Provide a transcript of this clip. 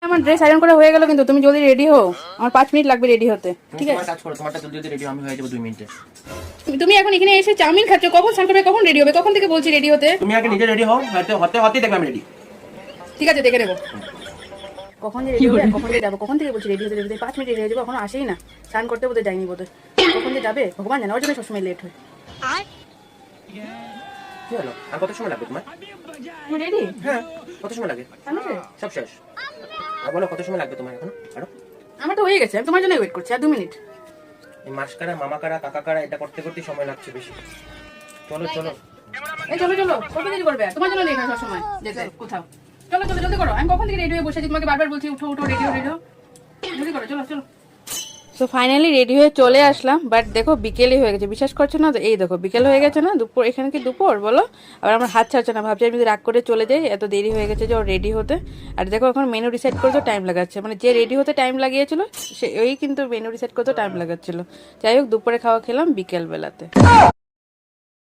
আমার dress iron করা হয়ে গেল, কিন্তু তুমি জলদি রেডি হও, আমার 5 মিনিট লাগবে রেডি হতে। ঠিক আছে, কাজ করো, তোমারটা জলদি জলদি রেডি, আমি হয়ে যাব 2 মিনিটে। তুমি এখন এখানে এসে চাউমিন খাচ্ছ, কখন স্নান করবে, কখন রেডি হবে, কখন থেকে বলছি রেডি হতে? তুমি আগে নিজে রেডি হও, হতে হতে দেখবে আমি রেডি। ঠিক আছে, দেখে নেবো কখন যে রেডি হবে, কখন যে যাবো, কখন থেকে বলছি রেডি হতে, 5 মিনিট রেডি হয়ে যাবো, এখনো আসেই না। স্নান করতে বোধহয় যায়নি বোধহয়, কখন যে যাবে ভগবান জানে, ওর জন্য সবসময় লেট হয়। কি হলো, আর কত সময় লাগবে তোমার? তুমি রেডি? হ্যাঁ, কত সময় লাগে? সব শেষ। আর বলো কত সময় লাগবে তোমার এখন? আরো আমার তো হয়ে গেছে, আমি তোমার জন্য ওয়েট করছি, আর 2 মিনিট। এই মাসকারা, মামাকারা, কাকাকারা এটা করতে করতে সময় লাগছে বেশি। চলো চলো, এই চলো চলো, কত দেরি করবে? তোমার জন্য লেট হয় সব সময় যেতে কোথাও। চলো চলো, জলদি করো, আমি কখন থেকে রেডি হয়ে বসে আছি, তোমাকে বারবার বলছি উঠো উঠো, রেডি হও রেডি হও, জলদি করো, চলো চলো। সো ফাইনালি রেডি হয়ে চলে আসলাম, বাট দেখো বিকেলই হয়ে গেছে, বিশ্বাস করছো না তো? এই দেখো বিকেল হয়ে গেছে না, দুপুর, এখানে কি দুপুর বলো? আবার আমার হাত ছাড়ছে না, ভাবছি আমি যদি রাগ করে চলে যাই, এত দেরি হয়ে গেছে যে ওর রেডি হতে। আর দেখো এখন মেনু ডিসাইড করতে টাইম লাগাচ্ছে, মানে যে রেডি হতে টাইম লাগিয়েছিল সে ওই কিন্তু মেনু ডিসাইড করতে টাইম লাগাচ্ছিল। যাই হোক, দুপুরে খাওয়া খেলাম বিকেল বেলাতে।